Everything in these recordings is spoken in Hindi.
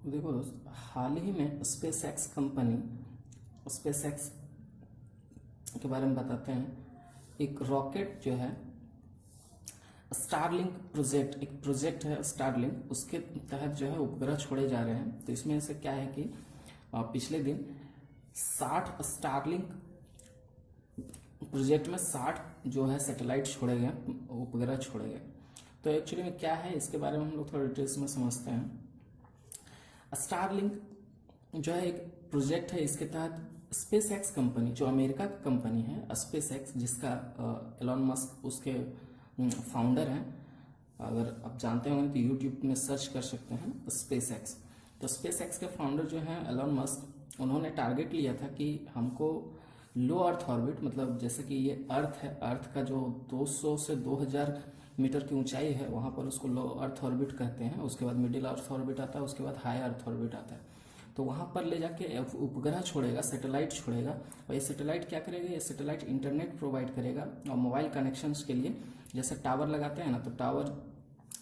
देखो दोस्त, हाल ही में स्पेस एक्स के बारे में बताते हैं। एक रॉकेट जो है स्टारलिंक प्रोजेक्ट, एक प्रोजेक्ट है स्टारलिंक, उसके तहत जो है उपग्रह छोड़े जा रहे हैं। तो इसमें से क्या है कि पिछले दिन 60 स्टारलिंक प्रोजेक्ट में 60 जो है सैटेलाइट छोड़े गए, उपग्रह छोड़े गए। तो एक्चुअली में क्या है इसके बारे में हम लोग थोड़ा डिटेल्स में समझते हैं। स्टारलिंक जो है एक प्रोजेक्ट है, इसके तहत स्पेस एक्स कंपनी जो अमेरिका की कंपनी है स्पेस एक्स, जिसका एलॉन मस्क उसके फाउंडर हैं। अगर आप जानते होंगे तो यूट्यूब में सर्च कर सकते हैं स्पेस एक्स। तो स्पेस एक्स के फाउंडर जो हैं एलॉन मस्क, उन्होंने टारगेट लिया था कि हमको लो अर्थ ऑर्बिट, मतलब जैसे कि ये अर्थ है, अर्थ का जो 200 से 2000 मीटर की ऊंचाई है वहाँ पर उसको लो अर्थ ऑर्बिट कहते हैं। उसके बाद मिडिल अर्थ ऑर्बिट आता है, उसके बाद हाई अर्थ ऑर्बिट आता है। तो वहाँ पर ले जाके उपग्रह छोड़ेगा, सैटेलाइट छोड़ेगा। और ये सैटेलाइट क्या करेगा, ये सैटेलाइट इंटरनेट प्रोवाइड करेगा और मोबाइल कनेक्शंस के लिए। जैसे टावर लगाते हैं ना, तो टावर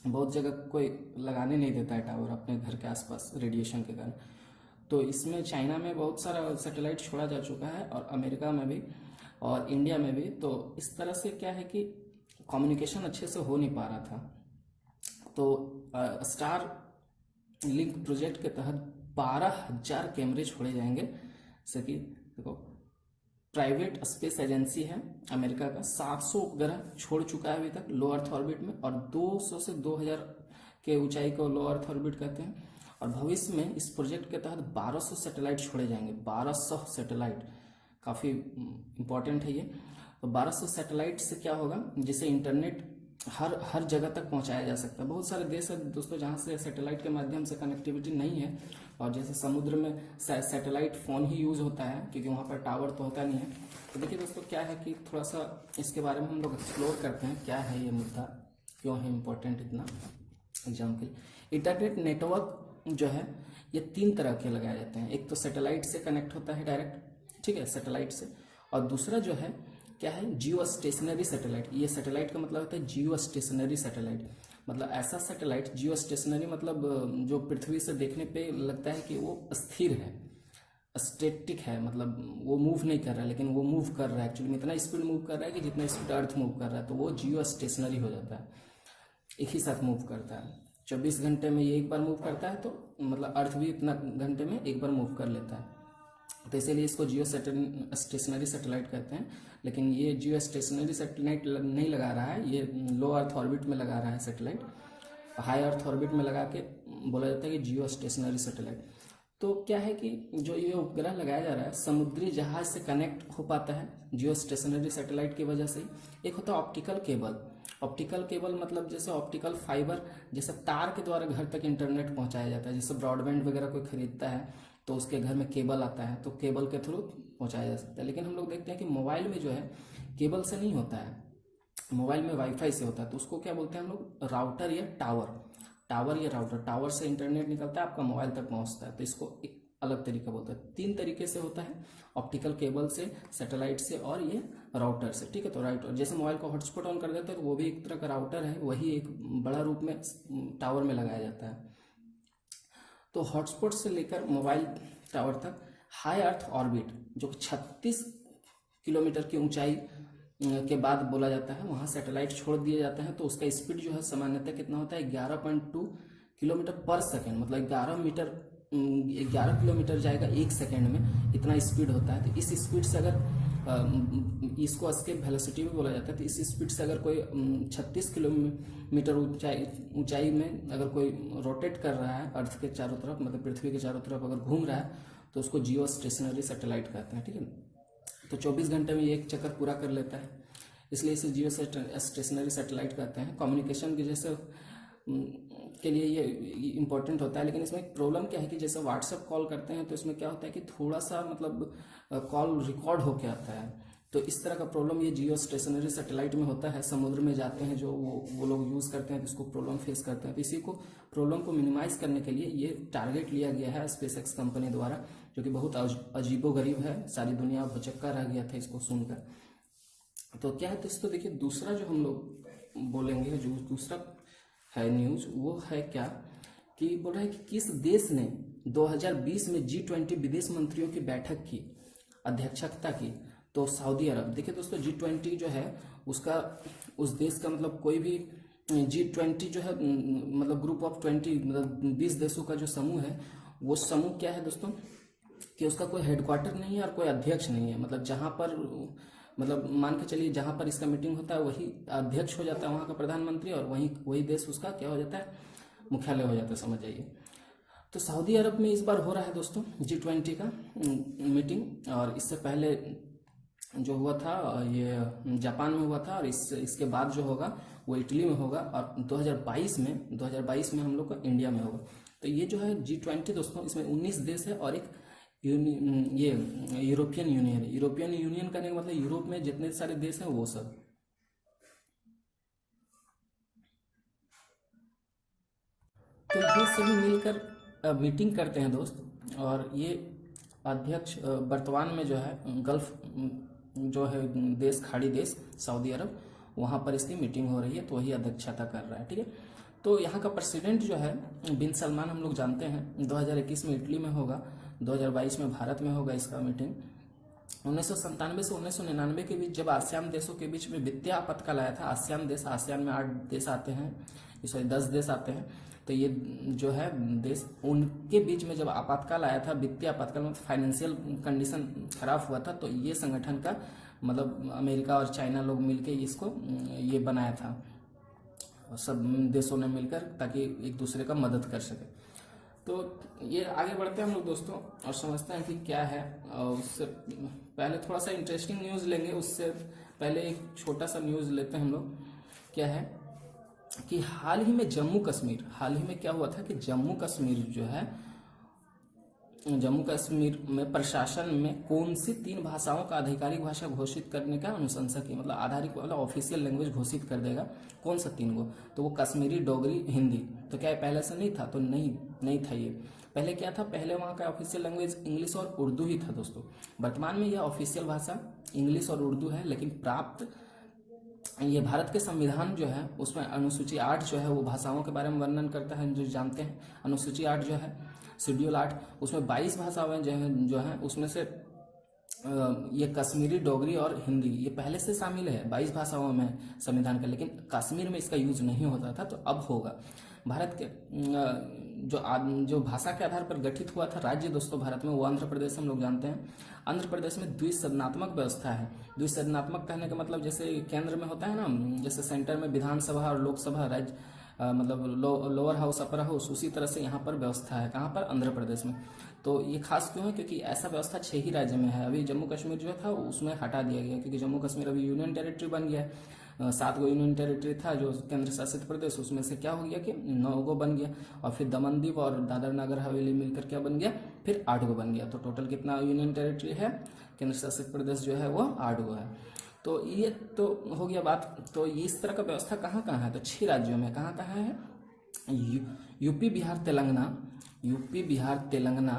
बहुत जगह कोई लगाने नहीं देता है टावर अपने घर के आसपास रेडिएशन के कारण। तो इसमें चाइना में बहुत सारा सैटेलाइट छोड़ा जा चुका है और अमेरिका में भी और इंडिया में भी। तो इस तरह से क्या है कि कम्युनिकेशन अच्छे से हो नहीं पा रहा था। तो स्टार लिंक प्रोजेक्ट के तहत 12,000 कैमरे छोड़े जाएंगे। जैसे कि देखो, प्राइवेट स्पेस एजेंसी है अमेरिका का, 700 उपग्रह छोड़ चुका है अभी तक लो अर्थ ऑर्बिट में, और 200 से 2000 के ऊंचाई को लो अर्थ ऑर्बिट कहते हैं। और भविष्य में इस प्रोजेक्ट के तहत 1200 सैटेलाइट छोड़े जाएंगे। 1200 सैटेलाइट काफ़ी इंपॉर्टेंट है ये। तो 1200 सैटेलाइट से क्या होगा, जिसे इंटरनेट हर जगह तक पहुंचाया जा सकता है। बहुत सारे देश है दोस्तों जहां से सैटेलाइट के माध्यम से कनेक्टिविटी नहीं है, और जैसे समुद्र में सैटेलाइट फ़ोन ही यूज़ होता है क्योंकि वहाँ पर टावर तो होता नहीं है। तो देखिए दोस्तों, क्या है कि थोड़ा सा इसके बारे में हम लोग एक्सप्लोर करते हैं, क्या है ये मुद्दा, क्यों है इम्पोर्टेंट इतना एग्जाम के लिए। इंटरनेट नेटवर्क जो है ये 3 तरह के लगाए जाते हैं। एक तो सैटेलाइट से कनेक्ट होता है डायरेक्ट, ठीक है, सैटेलाइट से। और दूसरा जो है क्या है, जियो स्टेशनरी सैटेलाइट। ये सैटेलाइट का मतलब होता है जियो स्टेशनरी सैटेलाइट, मतलब ऐसा सैटेलाइट, जियो स्टेशनरी मतलब जो पृथ्वी से देखने पे लगता है कि वो स्थिर है, स्टेटिक है, मतलब वो मूव नहीं कर रहा है, लेकिन वो मूव कर रहा है। एक्चुअली इतना स्पीड मूव कर रहा है कि जितना स्पीड अर्थ मूव कर रहा है, तो वो जियो स्टेशनरी हो जाता है, एक ही साथ मूव करता है। 24 घंटे में ये एक बार मूव करता है, तो मतलब अर्थ भी इतना घंटे में एक बार मूव कर लेता है। तो इसीलिए इसको जियो स्टेशनरी सैटेलाइट कहते हैं। लेकिन ये जियो स्टेशनरी सैटेलाइट नहीं लगा रहा है, ये लो अर्थ ऑर्बिट में लगा रहा है सैटेलाइट। हाई अर्थ ऑर्बिट में लगा के बोला जाता है कि जियो स्टेशनरी सैटेलाइट। तो क्या है कि जो ये उपग्रह लगाया जा रहा है, समुद्री जहाज से कनेक्ट हो पाता है जियो स्टेशनरी सैटेलाइट की वजह से। एक होता है ऑप्टिकल केबल। ऑप्टिकल केबल मतलब जैसे ऑप्टिकल फाइबर, जैसे तार के द्वारा घर तक इंटरनेट पहुंचाया जाता है। जैसे ब्रॉडबैंड वगैरह कोई खरीदता है तो उसके घर में केबल आता है, तो केबल के थ्रू पहुंचाया जा सकता है। लेकिन हम लोग देखते हैं कि मोबाइल में जो है केबल से नहीं होता है, मोबाइल में वाईफाई से होता है। तो उसको क्या बोलते हैं हम लोग, राउटर या टावर। टावर या राउटर, टावर से इंटरनेट निकलता है, आपका मोबाइल तक पहुंचता है, तो इसको एक अलग तरीका बोलते हैं। 3 तरीके से होता है, ऑप्टिकल केबल से, सैटेलाइट से, और ये राउटर से, ठीक है। तो राउटर जैसे मोबाइल को हॉटस्पॉट ऑन कर देते हैं, तो वो भी एक तरह का राउटर है, वही एक बड़ा रूप में टावर में लगाया जाता है। तो हॉटस्पॉट से लेकर मोबाइल टावर तक हाई अर्थ ऑर्बिट, जो 36 किलोमीटर की ऊंचाई के बाद बोला जाता है, वहाँ सैटेलाइट छोड़ दिए जाते हैं। तो उसका स्पीड जो है सामान्यतः कितना होता है, 11.2 किलोमीटर पर सेकेंड, मतलब 11 किलोमीटर जाएगा 1 सेकेंड में, इतना स्पीड होता है। तो इस स्पीड से अगर इसको एस्केप वेलोसिटी भी बोला जाता है, तो इस स्पीड से अगर कोई 36 किलोमीटर ऊंचाई में अगर कोई रोटेट कर रहा है अर्थ के चारों तरफ, मतलब पृथ्वी के चारों तरफ अगर घूम रहा है, तो उसको जियो स्टेशनरी सैटेलाइट कहते हैं, ठीक है। तो 24 घंटे में ये एक चक्कर पूरा कर लेता है, इसलिए इसे जियो स्टेशनरी सैटेलाइट कहते हैं। कम्युनिकेशन की जैसे के लिए ये इम्पोर्टेंट होता है। लेकिन इसमें एक प्रॉब्लम क्या है कि जैसे व्हाट्सएप कॉल करते हैं, तो इसमें क्या होता है कि थोड़ा सा मतलब कॉल रिकॉर्ड होके आता है। तो इस तरह का प्रॉब्लम ये जियो स्टेशनरी सैटेलाइट में होता है। समुद्र में जाते हैं जो वो लोग यूज़ करते हैं, तो इसको प्रॉब्लम फेस करते हैं। तो इसी को प्रॉब्लम को मिनिमाइज करने के लिए ये टारगेट लिया गया है स्पेस एक्स कंपनी द्वारा, जो कि बहुत अजीबोगरीब है। सारी दुनिया भौचक्का रह गया था इसको सुनकर। तो क्या है, तो इसको देखिए, दूसरा जो हम लोग बोलेंगे, जो दूसरा है न्यूज, वो है क्या कि बोल रहा है कि किस देश ने 2020 में G20 विदेश मंत्रियों की बैठक की अध्यक्षता की, तो सऊदी अरब, देखिए दोस्तों G20 जो है उसका, उस देश का मतलब कोई भी G20 जो है मतलब ग्रुप ऑफ 20 मतलब 20 देशों का जो समूह है, वो समूह क्या है दोस्तों कि उसका कोई हेडक्वार्टर नहीं है और कोई अध्यक्ष नहीं है। मतलब जहाँ पर मतलब मान के चलिए जहाँ पर इसका मीटिंग होता है वही अध्यक्ष हो जाता है वहाँ का प्रधानमंत्री, और वही देश उसका क्या हो जाता है, मुख्यालय हो जाता है, समझ जाइए। तो सऊदी अरब में इस बार हो रहा है दोस्तों G20 का मीटिंग, और इससे पहले जो हुआ था ये जापान में हुआ था, और इसके बाद जो होगा वो इटली में होगा, और 2022 में हम लोग का इंडिया में होगा। तो ये जो है G20 दोस्तों, इसमें 19 देश है और एक ये यूरोपियन यूनियन है। यूरोपियन यूनियन करने का मतलब यूरोप में जितने सारे देश हैं वो सब। तो ये सभी मिलकर मीटिंग करते हैं दोस्त, और ये अध्यक्ष वर्तमान में जो है गल्फ जो है देश, खाड़ी देश सऊदी अरब, वहाँ पर इसकी मीटिंग हो रही है, तो वही अध्यक्षता कर रहा है, ठीक है। तो यहाँ का प्रेसिडेंट जो है बिन सलमान, हम लोग जानते हैं 2021 में इटली में होगा, 2022 में भारत में होगा इसका मीटिंग। 1997 से 1999 के बीच जब आसियान देशों के बीच में वित्तीय आपातकाल आया था, आसियान में 8 देश आते हैं, सॉरी 10 देश आते हैं, तो ये जो है देश, उनके बीच में जब आपातकाल आया था, वित्तीय आपातकाल में फाइनेंशियल कंडीशन खराब हुआ था, तो ये संगठन का मतलब अमेरिका और चाइना लोग मिलके इसको ये बनाया था, सब देशों ने मिलकर, ताकि एक दूसरे का मदद कर सके। तो ये आगे बढ़ते हैं हम लोग दोस्तों और समझते हैं कि क्या है। उससे पहले थोड़ा सा इंटरेस्टिंग न्यूज़ लेंगे, उससे पहले एक छोटा सा न्यूज़ लेते हैं हम लोग। क्या है कि हाल ही में क्या हुआ था कि जम्मू कश्मीर में प्रशासन में कौन सी 3 भाषाओं का आधिकारिक भाषा घोषित करने का अनुशंसा की, मतलब आधारिक मतलब ऑफिशियल लैंग्वेज घोषित कर देगा। कौन सा 3 गो, तो वो कश्मीरी, डोगरी, हिंदी। तो क्या पहले से नहीं था, तो नहीं था। ये पहले क्या था, पहले वहाँ का ऑफिशियल लैंग्वेज इंग्लिश और उर्दू ही था दोस्तों। वर्तमान में यह ऑफिशियल भाषा इंग्लिश और उर्दू है, लेकिन प्राप्त ये भारत के संविधान जो है उसमें अनुसूची 8 जो है वो भाषाओं के बारे में वर्णन करता है, जो जानते हैं। अनुसूची 8 जो है, शेड्यूल 8, उसमें 22 भाषाएं जो है उसमें से ये कश्मीरी, डोगरी और हिंदी ये पहले से शामिल है 22 भाषाओं में संविधान का, लेकिन कश्मीर में इसका यूज नहीं होता था, तो अब होगा। भारत के जो भाषा के आधार पर गठित हुआ था राज्य दोस्तों भारत में, वो आंध्र प्रदेश हम लोग जानते हैं। आंध्र प्रदेश में द्विसदनात्मक व्यवस्था है। द्विसदनात्मक कहने का मतलब जैसे केंद्र में होता है ना, जैसे सेंटर में विधानसभा और लोकसभा, राज्य मतलब लोअर हाउस, अपर हाउस, उसी तरह से यहाँ पर व्यवस्था है। कहाँ पर, आंध्र प्रदेश में। तो ये खास क्यों है, क्योंकि ऐसा व्यवस्था 6 ही राज्य में है। अभी जम्मू कश्मीर जो था उसमें हटा दिया गया, क्योंकि जम्मू कश्मीर अभी यूनियन टेरिटरी बन गया है। 7 गो यूनियन टेरिटरी था जो केंद्र शासित प्रदेश, उसमें से क्या हो गया कि 9 गो बन गया, और फिर दमन दीव और दादर नगर हवेली मिलकर क्या बन गया, फिर 8 गो बन गया। तो टोटल कितना यूनियन टेरिटरी है, केंद्र शासित प्रदेश जो है वो 8 गो है। तो ये तो हो गया बात। तो ये इस तरह का व्यवस्था कहाँ कहाँ है, तो 6 राज्यों में। कहाँ कहाँ है, यूपी, बिहार, तेलंगाना,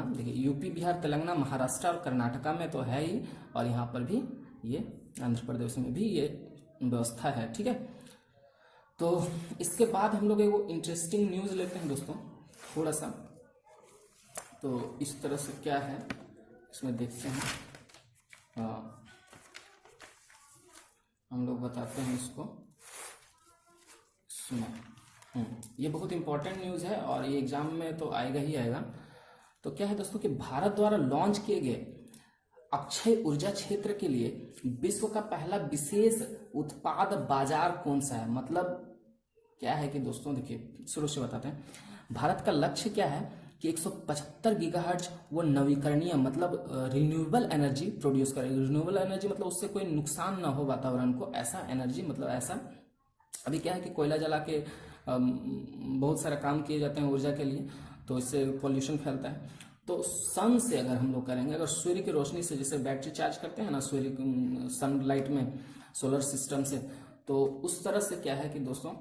देखिए यूपी, बिहार, तेलंगाना, महाराष्ट्र और कर्नाटका में तो है ही, और यहाँ पर भी ये आंध्र प्रदेश में भी ये व्यवस्था है, ठीक है। तो इसके बाद हम लोग एक इंटरेस्टिंग न्यूज़ लेते हैं दोस्तों थोड़ा सा। तो इस तरह से क्या है इसमें देखते हैं, हम लोग बताते हैं इसको। ये बहुत इंपॉर्टेंट न्यूज़ है और ये एग्जाम में तो आएगा ही आएगा। तो क्या है दोस्तों कि भारत द्वारा लॉन्च किए गए अक्षय ऊर्जा क्षेत्र के लिए विश्व का पहला विशेष उत्पाद बाजार कौन सा है। मतलब क्या है कि दोस्तों देखिए शुरू से बताते हैं। भारत का लक्ष्य क्या है कि 175 गीगाहर्ट्ज वो नवीकरणीय मतलब रिन्यूएबल एनर्जी प्रोड्यूस करेगी। रिन्यूएबल एनर्जी मतलब उससे कोई नुकसान ना हो वातावरण को, ऐसा एनर्जी मतलब ऐसा। अभी क्या है कि कोयला जला के बहुत सारा काम किए जाते हैं ऊर्जा के लिए, तो इससे पॉल्यूशन फैलता है। तो सन से अगर हम लोग करेंगे, अगर सूर्य की रोशनी से, जैसे बैटरी चार्ज करते हैं ना सूर्य सनलाइट में, सोलर सिस्टम से, तो उस तरह से क्या है कि दोस्तों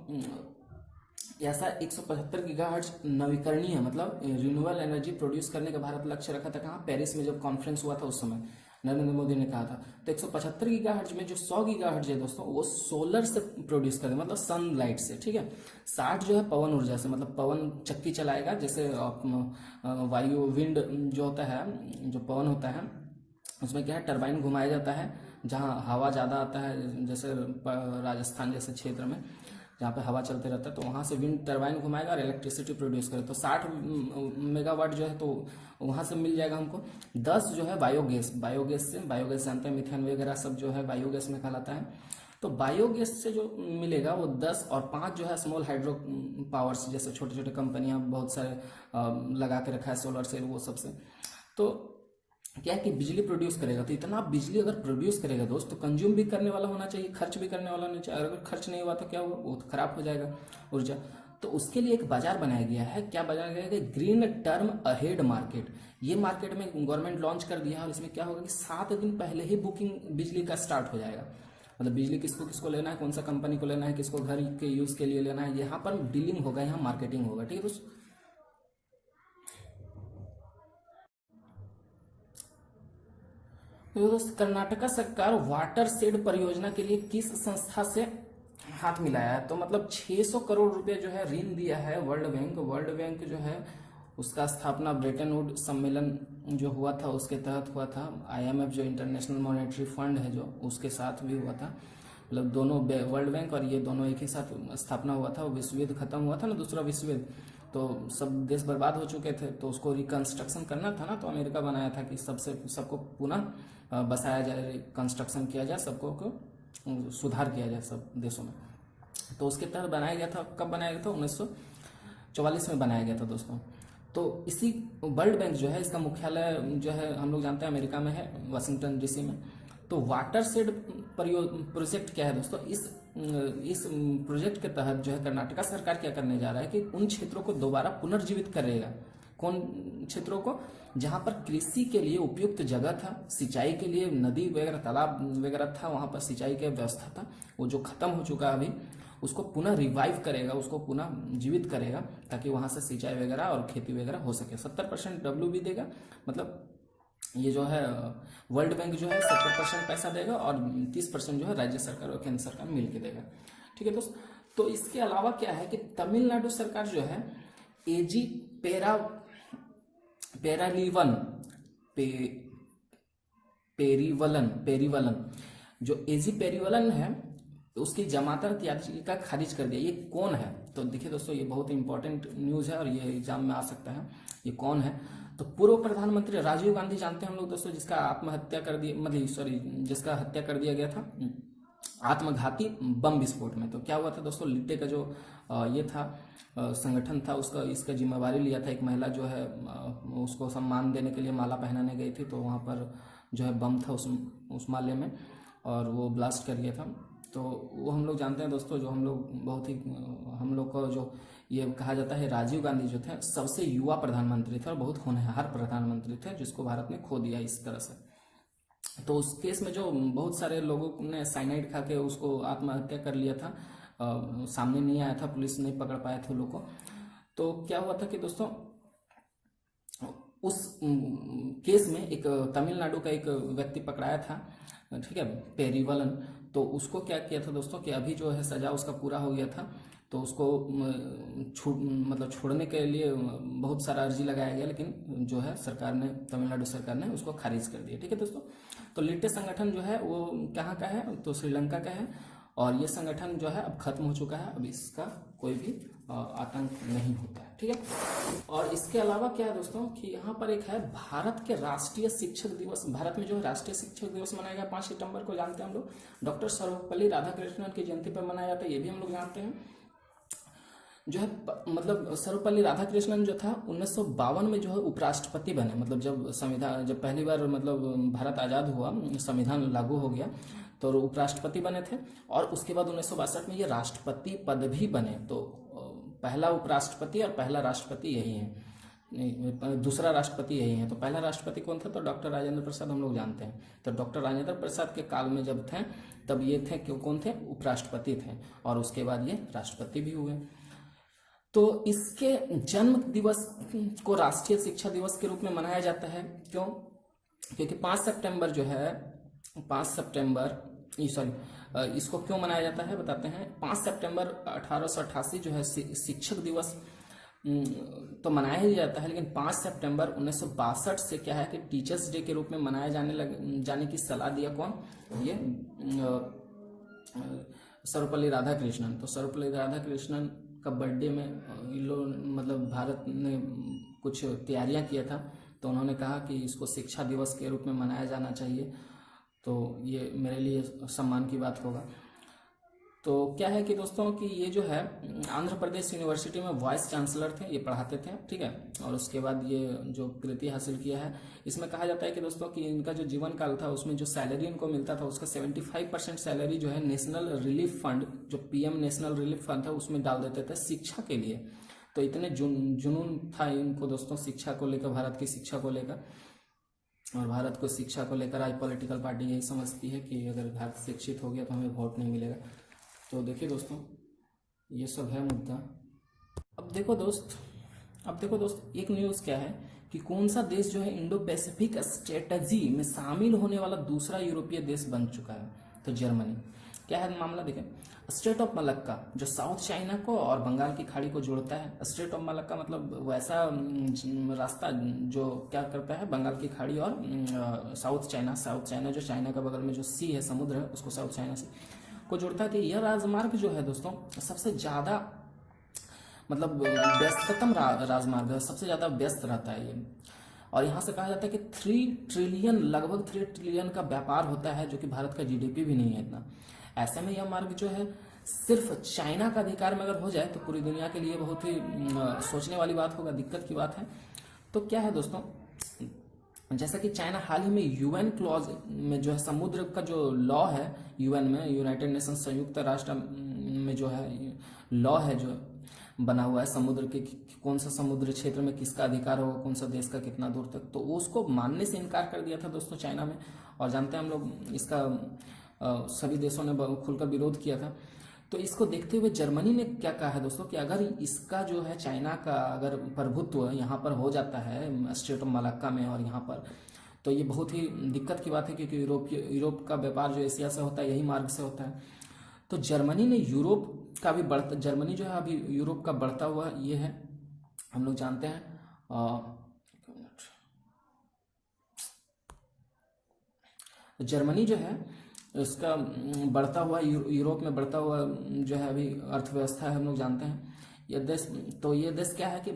ऐसा 175 गीगाहर्ट्ज नवीकरणीय मतलब रिन्यूएबल एनर्जी प्रोड्यूस करने का भारत लक्ष्य रखा था। कहाँ, पेरिस में जब कॉन्फ्रेंस हुआ था उस समय नरेंद्र मोदी ने कहा था। तो 175 गीगाहर्ट्ज में जो 100 गीगाहर्ट्ज है दोस्तों, वो सोलर से प्रोड्यूस करते हैं, मतलब सनलाइट से, ठीक है। 60 जो है पवन ऊर्जा से, मतलब पवन चक्की चलाएगा, जैसे वायु विंड जो होता है, जो पवन होता है उसमें क्या है, टरबाइन घुमाया जाता है, जहाँ हवा ज़्यादा आता है, जैसे राजस्थान जैसे क्षेत्र में जहाँ पे हवा चलते रहता है, तो वहाँ से विंड टरबाइन घुमाएगा और इलेक्ट्रिसिटी प्रोड्यूस करे। तो 60 मेगावाट जो है तो वहाँ से मिल जाएगा हमको। 10 जो है बायोगैस, बायोगैस जानते हैं, मिथेन वगैरह सब जो है बायोगैस में कहलाता है। तो बायोगैस से जो मिलेगा वो 10, और 5 जो है स्मॉल हाइड्रो पावर्स, जैसे छोटे छोटे कंपनियां बहुत सारे लगा के रखा है सोलर सेल, वो सबसे। तो क्या है कि बिजली प्रोड्यूस करेगा। तो इतना बिजली अगर प्रोड्यूस करेगा दोस्त, तो कंज्यूम भी करने वाला होना चाहिए, खर्च भी करने वाला होना चाहिए। अगर खर्च नहीं हुआ तो क्या हुआ, वो तो खराब हो जाएगा ऊर्जा। तो उसके लिए एक बाजार बनाया गया है। क्या बनाया गया है, ग्रीन टर्म अहेड मार्केट। ये मार्केट में गवर्नमेंट लॉन्च कर दिया है, और इसमें क्या होगा कि 7 दिन पहले ही बुकिंग बिजली का स्टार्ट हो जाएगा। मतलब बिजली किसको किसको लेना है, कौन सा कंपनी को लेना है, किसको घर के यूज के लिए लेना है, यहाँ पर डीलिंग होगा, यहाँ मार्केटिंग होगा, ठीक है दोस्तों। तो दोस्त, कर्नाटका सरकार वाटर शेड परियोजना के लिए किस संस्था से हाथ मिलाया है? तो मतलब 600 करोड़ रुपए जो है ऋण दिया है वर्ल्ड बैंक। वर्ल्ड बैंक जो है उसका स्थापना ब्रेटन वुड सम्मेलन जो हुआ था उसके तहत हुआ था। IMF जो इंटरनेशनल मॉनेटरी फंड है जो, उसके साथ भी हुआ था। मतलब दोनों वर्ल्ड बैंक और ये दोनों एक ही साथ स्थापना हुआ था। विश्व युद्ध खत्म हुआ था ना, दूसरा विश्व युद्ध, तो सब देश बर्बाद हो चुके थे, तो उसको रिकंस्ट्रक्शन करना था ना, तो अमेरिका बनाया था कि सबको पुनः बसाया जाए, कंस्ट्रक्शन किया जाए, सबको को सुधार किया जाए सब देशों में। तो उसके तहत बनाया गया था। कब बनाया गया था? 1944 में बनाया गया था दोस्तों। तो इसी वर्ल्ड बैंक जो है, इसका मुख्यालय जो है हम लोग जानते हैं अमेरिका में है, वाशिंगटन DC में। तो वाटर शेड प्रोजेक्ट क्या है दोस्तों, इस प्रोजेक्ट के तहत जो है कर्नाटका सरकार क्या करने जा रहा है कि उन क्षेत्रों को दोबारा पुनर्जीवित करेगा। कौन क्षेत्रों को? जहां पर कृषि के लिए उपयुक्त जगह था, सिंचाई के लिए नदी वगैरह तालाब वगैरह था, वहां पर सिंचाई की व्यवस्था था, वो जो खत्म हो चुका है अभी, उसको पुनः रिवाइव करेगा, उसको पुनः जीवित करेगा, ताकि वहां से सिंचाई वगैरह और खेती वगैरह हो सके। 70% WB देगा, मतलब ये जो है वर्ल्ड बैंक जो है 70% पैसा देगा, और 30% जो है राज्य सरकार और केंद्र सरकार मिलकर देगा, ठीक है दोस्त। तो इसके अलावा क्या है कि तमिलनाडु सरकार जो है एजी पेरालीवन पेरीवलन जो एजी पेरीवलन है, उसकी जमानत याचिका खारिज कर दिया। ये कौन है? तो देखिए दोस्तों, ये बहुत इंपॉर्टेंट न्यूज है और ये एग्जाम में आ सकता है। ये कौन है? तो पूर्व प्रधानमंत्री राजीव गांधी, जानते हैं हम लोग दोस्तों, जिसका आत्महत्या कर दिया, मतलब सॉरी, जिसका हत्या कर दिया गया था आत्मघाती बम विस्फोट में। तो क्या हुआ था दोस्तों, लिट्टे का जो ये था संगठन था, उसका इसका जिम्मेवारी लिया था। एक महिला जो है उसको सम्मान देने के लिए माला पहनाने गई थी, तो वहाँ पर जो है बम था उस माले में, और वो ब्लास्ट कर गया था। तो वो हम लोग जानते हैं दोस्तों, जो हम लोग बहुत ही, हम लोग को जो ये कहा जाता है, राजीव गांधी जो थे सबसे युवा प्रधानमंत्री थे और बहुत होनहार प्रधानमंत्री थे, जिसको भारत ने खो दिया इस तरह से। तो उस केस में जो बहुत सारे लोगों ने साइनाइड खा के उसको आत्महत्या कर लिया था, सामने नहीं आया था, पुलिस नहीं पकड़ पाया थे लोगों को। तो क्या हुआ था कि दोस्तों, उस केस में एक तमिलनाडु का एक व्यक्ति पकड़ाया था, ठीक है, पेरीवलन। तो उसको क्या किया था दोस्तों कि अभी जो है सजा उसका पूरा हो गया था, तो उसको मतलब छोड़ने के लिए बहुत सारा अर्जी लगाया गया, लेकिन जो है सरकार ने, तमिलनाडु सरकार ने उसको खारिज कर दिया, ठीक है दोस्तों। तो लिट्टे संगठन जो है वो कहाँ का है? तो श्रीलंका का है, और ये संगठन जो है अब खत्म हो चुका है, अब इसका कोई भी आतंक नहीं होता है, ठीक है। और इसके अलावा क्या है दोस्तों कि यहाँ पर एक है भारत के राष्ट्रीय शिक्षक दिवस। भारत में जो है राष्ट्रीय शिक्षक दिवस मनाया गया 5 सितंबर को, जानते हैं हम लोग। डॉक्टर सर्वपल्ली राधाकृष्णन की जयंती पर मनाया जाता है, ये भी हम लोग जानते हैं। जो है मतलब सर्वपल्ली राधाकृष्णन जो था 1952 में जो है उपराष्ट्रपति बने। मतलब जब पहली बार मतलब भारत आज़ाद हुआ, संविधान लागू हो गया, तो उपराष्ट्रपति बने थे। और उसके बाद 1962 में ये राष्ट्रपति पद भी बने। तो पहला उपराष्ट्रपति और पहला राष्ट्रपति यही है, दूसरा राष्ट्रपति यही है। तो पहला राष्ट्रपति कौन था? तो डॉक्टर राजेंद्र प्रसाद, हम लोग जानते हैं। तो डॉक्टर राजेंद्र प्रसाद के काल में जब थे, तब ये थे, कौन थे? उपराष्ट्रपति थे, और उसके बाद ये राष्ट्रपति भी हुए। तो इसके जन्म दिवस को राष्ट्रीय शिक्षा दिवस के रूप में मनाया जाता है। क्यों? क्योंकि 5 सितंबर जो है, 5 सितंबर, सॉरी, इसको क्यों मनाया जाता है बताते हैं। 5 सितंबर 1888 जो है शिक्षक दिवस तो मनाया ही जाता है, लेकिन 5 सितंबर 1962 से क्या है कि टीचर्स डे के रूप में मनाया जाने की सलाह दिया कौन, ये सर्वपल्ली राधाकृष्णन। तो सर्वपल्ली राधाकृष्णन का बर्थडे में इन लोग मतलब भारत ने कुछ तैयारियां किया था, तो उन्होंने कहा कि इसको शिक्षा दिवस के रूप में मनाया जाना चाहिए। तो ये मेरे लिए सम्मान की बात होगा। तो क्या है कि दोस्तों कि ये जो है आंध्र प्रदेश यूनिवर्सिटी में वाइस चांसलर थे, ये पढ़ाते थे, ठीक है। और उसके बाद ये जो कृति हासिल किया है, इसमें कहा जाता है कि दोस्तों कि इनका जो जीवन काल था उसमें जो सैलरी इनको मिलता था उसका 75% सैलरी जो है नेशनल रिलीफ फंड, जो पीएम नेशनल रिलीफ फंड था उसमें डाल देते थे शिक्षा के लिए। तो इतने जुनून था इनको दोस्तों शिक्षा को लेकर, भारत की शिक्षा को लेकर। और भारत को शिक्षा को लेकर आज पॉलिटिकल पार्टी यही समझती है कि अगर भारत शिक्षित हो गया तो हमें वोट नहीं मिलेगा। तो देखिए दोस्तों, ये सब है मुद्दा। अब देखो दोस्त एक न्यूज़ क्या है कि कौन सा देश जो है इंडो पैसिफिक स्ट्रेटजी में शामिल होने वाला दूसरा यूरोपीय देश बन चुका है। तो जर्मनी। क्या है मामला, देखें। स्ट्रेट ऑफ मलक्का जो साउथ चाइना को और बंगाल की खाड़ी को जोड़ता है। स्ट्रेट ऑफ मलक्का मतलब वैसा रास्ता जो क्या करता है, बंगाल की खाड़ी और साउथ चाइना जो चाइना का बगल में जो सी है, समुद्र है, उसको साउथ चाइना से को जोड़ता है। कि यह राजमार्ग जो है दोस्तों सबसे ज्यादा मतलब व्यस्ततम राजमार्ग है, सबसे ज्यादा व्यस्त रहता है ये। और यहाँ से कहा जाता है कि 3 ट्रिलियन का व्यापार होता है, जो कि भारत का जीडीपी भी नहीं है इतना। ऐसे में यह मार्ग जो है सिर्फ चाइना का अधिकार में अगर हो जाए तो पूरी दुनिया के लिए बहुत ही सोचने वाली बात होगा, दिक्कत की बात है। तो क्या है दोस्तों, जैसा कि चाइना हाल ही में यूएन क्लॉज में जो है समुद्र का जो लॉ है, यूएन में, यूनाइटेड नेशन संयुक्त राष्ट्र में जो है लॉ है जो बना हुआ है समुद्र के, कौन सा समुद्र क्षेत्र में किसका अधिकार होगा, कौन सा देश का कितना दूर तक, तो उसको मानने से इनकार कर दिया था दोस्तों चाइना में। और जानते हैं हम लोग इसका सभी देशों ने खुलकर विरोध किया था। तो इसको देखते हुए जर्मनी ने क्या कहा है दोस्तों कि अगर इसका जो है चाइना का अगर प्रभुत्व यहाँ पर हो जाता है स्ट्रेट ऑफ मलक्का में और यहाँ पर, तो ये बहुत ही दिक्कत की बात है, क्योंकि यूरोप का व्यापार जो एशिया से होता है यही मार्ग से होता है। तो जर्मनी ने जर्मनी जो है अभी यूरोप का बढ़ता हुआ ये है, हम लोग जानते हैं। जर्मनी जो है उसका बढ़ता हुआ यूरोप में बढ़ता हुआ जो है अभी अर्थव्यवस्था है, हम लोग जानते हैं। ये देश क्या है कि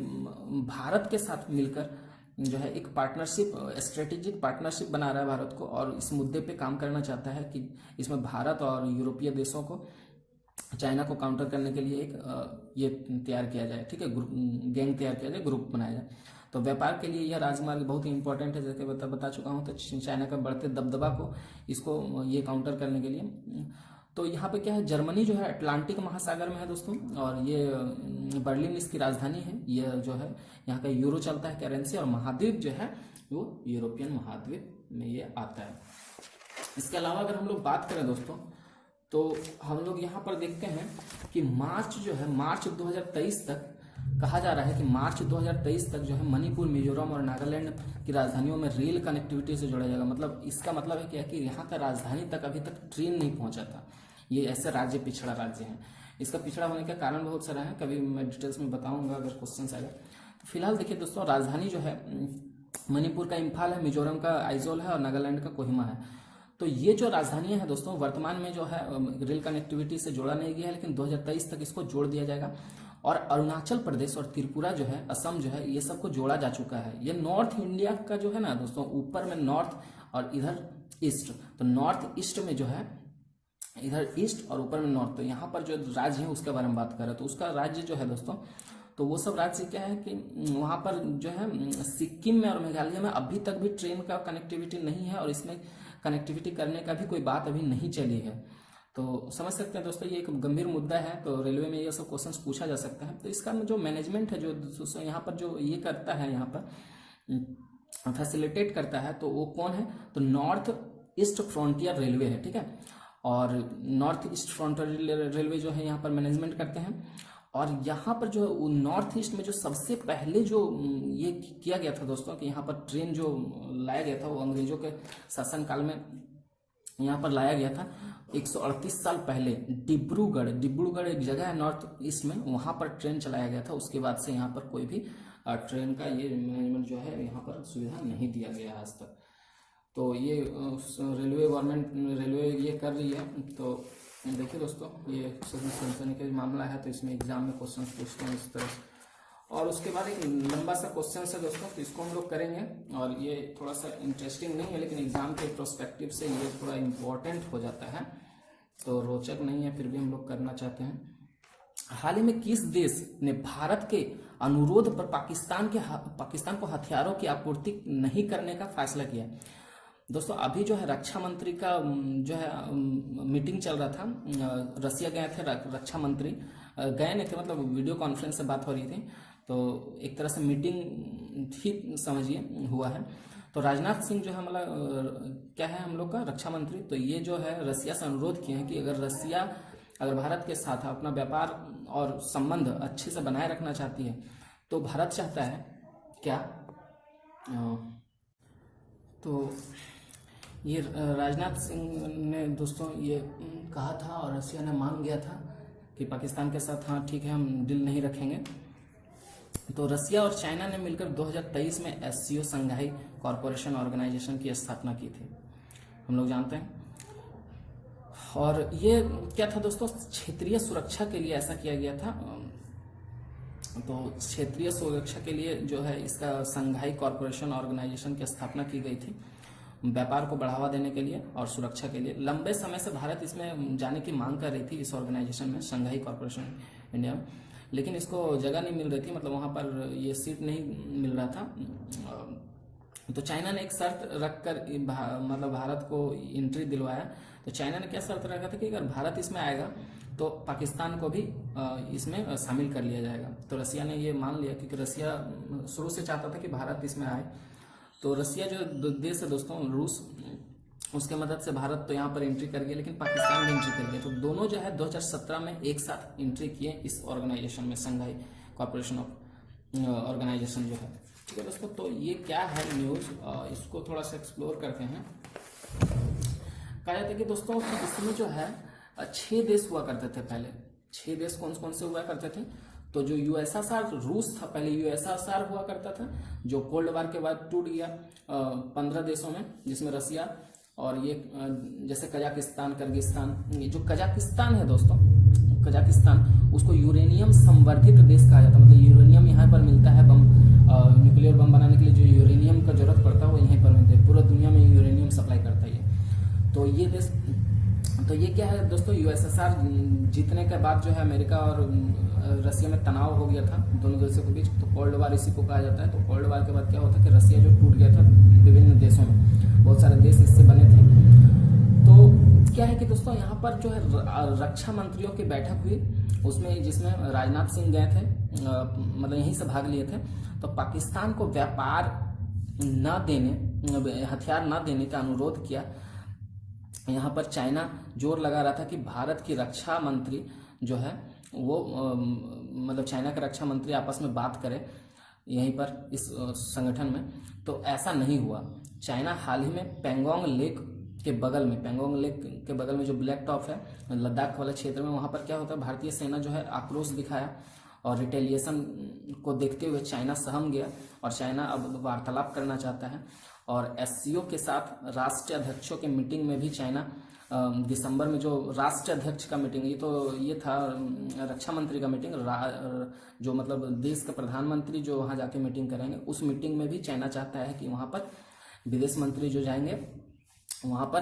भारत के साथ मिलकर जो है एक स्ट्रेटेजिक पार्टनरशिप बना रहा है भारत को, और इस मुद्दे पे काम करना चाहता है कि इसमें भारत और यूरोपीय देशों को चाइना को काउंटर करने के लिए एक ये तैयार किया जाए, ठीक है, गैंग तैयार किया जाए, ग्रुप बनाया जाए। तो व्यापार के लिए यह राजमार्ग बहुत ही इंपॉर्टेंट है, जैसे बता चुका हूँ। तो चाइना का बढ़ते दबदबा को इसको ये काउंटर करने के लिए। तो यहाँ पे क्या है, जर्मनी जो है अटलांटिक महासागर में है दोस्तों, और ये बर्लिन इसकी राजधानी है। यह जो है यहाँ का यूरो चलता है करेंसी, और महाद्वीप जो है वो यूरोपियन महाद्वीप में ये आता है। इसके अलावा अगर हम लोग बात करें दोस्तों, तो हम लोग यहाँ पर देखते हैं कि मार्च 2023 तक कहा जा रहा है कि मार्च 2023 तक जो है मणिपुर, मिजोरम और नागालैंड की राजधानियों में रेल कनेक्टिविटी से जोड़ा जाएगा। मतलब इसका मतलब है क्या कि यहाँ का राजधानी तक अभी तक ट्रेन नहीं पहुंचा था। ये ऐसे राज्य पिछड़ा राज्य है। इसका पिछड़ा होने का कारण बहुत सारा है, कभी मैं डिटेल्स में बताऊंगा अगर क्वेश्चन आएगा। तो फिलहाल देखिए दोस्तों, राजधानी जो है मणिपुर का इम्फाल है, मिजोरम का आइजोल है और नागालैंड का कोहिमा है। तो ये जो राजधानियां हैं दोस्तों वर्तमान में जो है रेल कनेक्टिविटी से जोड़ा नहीं गया है, लेकिन 2023 तक इसको जोड़ दिया जाएगा। और अरुणाचल प्रदेश और त्रिपुरा जो है, असम जो है, ये सबको जोड़ा जा चुका है। ये नॉर्थ इंडिया का जो है ना दोस्तों, ऊपर में नॉर्थ और इधर ईस्ट। तो नॉर्थ ईस्ट में जो है, इधर ईस्ट और ऊपर में नॉर्थ। तो यहाँ पर जो राज्य है उसके बारे में बात करें तो उसका राज्य जो है दोस्तों, तो वो सब राज्य क्या है कि वहाँ पर जो है सिक्किम में और मेघालय में अभी तक भी ट्रेन का कनेक्टिविटी नहीं है, और इसमें कनेक्टिविटी करने का भी कोई बात अभी नहीं चली है। तो समझ सकते हैं दोस्तों, ये एक गंभीर मुद्दा है। तो रेलवे में ये सब क्वेश्चंस पूछा जा सकता है। तो इसका जो मैनेजमेंट है, जो यहाँ पर जो ये करता है, यहाँ पर फैसिलिटेट करता है, तो वो कौन है, तो नॉर्थ ईस्ट फ्रंटियर रेलवे है, ठीक है। और नॉर्थ ईस्ट फ्रंटियर रेलवे जो है यहाँ पर मैनेजमेंट करते हैं। और यहाँ पर जो नॉर्थ ईस्ट में जो सबसे पहले जो ये किया गया था दोस्तों कि यहाँ पर ट्रेन जो लाया गया था वो अंग्रेजों के शासनकाल में यहाँ पर लाया गया था 138 साल पहले। डिब्रूगढ़ एक जगह है नॉर्थ ईस्ट में, वहाँ पर ट्रेन चलाया गया था। उसके बाद से यहाँ पर कोई भी ट्रेन का ये मैनेजमेंट जो है यहाँ पर सुविधा नहीं दिया गया आज तक। तो ये रेलवे ये कर रही है। तो देखिए दोस्तों, ये सनसनी का मामला है, तो इसमें एग्जाम में क्वेश्चन पूछते हैं इस तरह से। और उसके बाद एक लंबा सा क्वेश्चन है दोस्तों, तो इसको हम लोग करेंगे। और ये थोड़ा सा इंटरेस्टिंग नहीं है, लेकिन एग्जाम के प्रोस्पेक्टिव से ये थोड़ा इम्पोर्टेंट हो जाता है, तो रोचक नहीं है, फिर भी हम लोग करना चाहते हैं। हाल ही में किस देश ने भारत के अनुरोध पर पाकिस्तान को हथियारों की आपूर्ति नहीं करने का फैसला किया? दोस्तों अभी जो है रक्षा मंत्री का जो है मीटिंग चल रहा था। रसिया गए थे रक्षा मंत्री, गए नहीं थे, मतलब वीडियो कॉन्फ्रेंस से बात हो रही थी, तो एक तरह से मीटिंग ही समझिए हुआ है। तो राजनाथ सिंह जो है मतलब क्या है हम लोग का रक्षा मंत्री, तो ये जो है रसिया से अनुरोध किए हैं कि अगर भारत के साथ अपना व्यापार और संबंध अच्छे से बनाए रखना चाहती है, तो भारत चाहता है क्या, तो ये राजनाथ सिंह ने दोस्तों ये कहा था और रसिया ने मान गया था कि पाकिस्तान के साथ हाँ ठीक है हम डील नहीं रखेंगे। तो रसिया और चाइना ने मिलकर 2023 में एससीओ संघाई कॉरपोरेशन ऑर्गेनाइजेशन की स्थापना की थी, हम लोग जानते हैं। और ये क्या था दोस्तों, क्षेत्रीय सुरक्षा के लिए ऐसा किया गया था। तो क्षेत्रीय सुरक्षा के लिए जो है इसका संघाई कॉरपोरेशन ऑर्गेनाइजेशन की स्थापना की गई थी, व्यापार को बढ़ावा देने के लिए और सुरक्षा के लिए। लंबे समय से भारत इसमें जाने की मांग कर रही थी, इस ऑर्गेनाइजेशन में, संघाई कॉरपोरेशन इंडिया में, लेकिन इसको जगह नहीं मिल रही थी, मतलब वहाँ पर ये सीट नहीं मिल रहा था। तो चाइना ने एक शर्त रखकर मतलब भारत को एंट्री दिलवाया। तो चाइना ने क्या शर्त रखा था कि अगर भारत इसमें आएगा तो पाकिस्तान को भी इसमें शामिल कर लिया जाएगा। तो रसिया ने ये मान लिया, क्योंकि रसिया शुरू से चाहता था कि भारत इसमें आए। तो रसिया जो देश है दोस्तों, रूस, उसके मदद से भारत तो यहाँ पर एंट्री कर गया, लेकिन पाकिस्तान भी एंट्री कर गया। तो दोनों जो है 2017 में एक साथ एंट्री किए इस ऑर्गेनाइजेशन में, संघाई कॉरपोरेशन ऑफ ऑर्गेनाइजेशन जो है। ठीक है दोस्तों, तो ये क्या है न्यूज़, इसको थोड़ा सा एक्सप्लोर करते हैं। कहा जाता है कि दोस्तों इसमें जो है 6 देश हुआ करते थे पहले। 6 देश कौन कौन से हुआ करते थे? तो जो यूएसएसआर रूस था, पहले यूएसएसआर हुआ करता था, जो कोल्ड वार के बाद टूट गया 15 देशों में, जिसमें रसिया और ये जैसे कजाकिस्तान, किर्गिस्तान। ये जो कजाकिस्तान है दोस्तों, कजाकिस्तान, उसको यूरेनियम संवर्धित देश कहा जाता है। मतलब यूरेनियम यहाँ पर मिलता है, न्यूक्लियर बम बनाने के लिए जो यूरेनियम का जरूरत पड़ता है वो यहीं पर मिलता है। पूरा दुनिया में यूरेनियम सप्लाई करता है। तो ये देश, तो ये क्या है दोस्तों, यूएसएसआर जीतने के बाद जो है अमेरिका और रसिया में तनाव हो गया था दोनों देशों के बीच, तो कोल्ड वार इसी को कहा जाता है। तो कोल्ड वार के बाद क्या होता है कि रसिया जो टूट गया था विभिन्न देशों में, बहुत सारे देश इससे बने थे। तो क्या है कि दोस्तों यहाँ पर जो है रक्षा मंत्रियों की बैठक हुई, उसमें जिसमें राजनाथ सिंह गए थे, मतलब यहीं से भाग लिए थे। तो पाकिस्तान को व्यापार न देने, हथियार न देने का अनुरोध किया। यहाँ पर चाइना जोर लगा रहा था कि भारत की रक्षा मंत्री जो है वो मतलब चाइना का रक्षा मंत्री आपस में बात करे यहीं पर इस संगठन में। तो ऐसा नहीं हुआ। चाइना हाल ही में पेंगोंग लेक के बगल में जो ब्लैक टॉप है लद्दाख वाले क्षेत्र में, वहाँ पर क्या होता है, भारतीय सेना जो है आक्रोश दिखाया और रिटेलिएशन को देखते हुए चाइना सहम गया और चाइना अब वार्तालाप करना चाहता है। और एससीओ के साथ राष्ट्रीय अध्यक्षों के मीटिंग में भी चाइना दिसंबर में, जो राष्ट्रीय अध्यक्ष का मीटिंग, ये था रक्षा मंत्री का मीटिंग, जो मतलब देश का प्रधानमंत्री जो वहाँ जाके मीटिंग करेंगे, उस मीटिंग में भी चाइना चाहता है कि वहाँ पर विदेश मंत्री जो जाएंगे वहाँ पर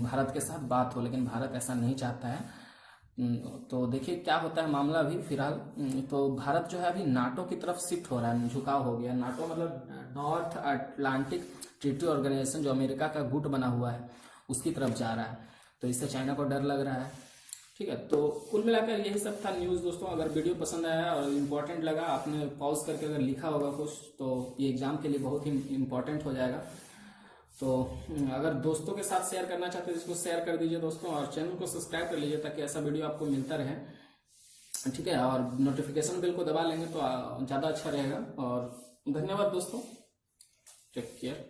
भारत के साथ बात हो, लेकिन भारत ऐसा नहीं चाहता है। तो देखिए क्या होता है मामला अभी फिलहाल। तो भारत जो है अभी नाटो की तरफ शिफ्ट हो रहा है, झुकाव हो गया। नाटो मतलब नॉर्थ अटलांटिक ट्रीटी ऑर्गेनाइजेशन, जो अमेरिका का गुट बना हुआ है, उसकी तरफ जा रहा है। तो इससे चाइना को डर लग रहा है। ठीक है, तो कुल मिलाकर यही सब था न्यूज़ दोस्तों। अगर वीडियो पसंद आया और इम्पोर्टेंट लगा, आपने पॉज करके अगर लिखा होगा कुछ, तो ये एग्जाम के लिए बहुत ही इम्पोर्टेंट हो जाएगा। तो अगर दोस्तों के साथ शेयर करना चाहते हैं, इसको शेयर कर दीजिए दोस्तों, और चैनल को सब्सक्राइब कर लीजिए ताकि ऐसा वीडियो आपको मिलता रहे। ठीक है, और नोटिफिकेशन बेल को दबा लेंगे तो ज़्यादा अच्छा रहेगा। और धन्यवाद दोस्तों, टेक केयर।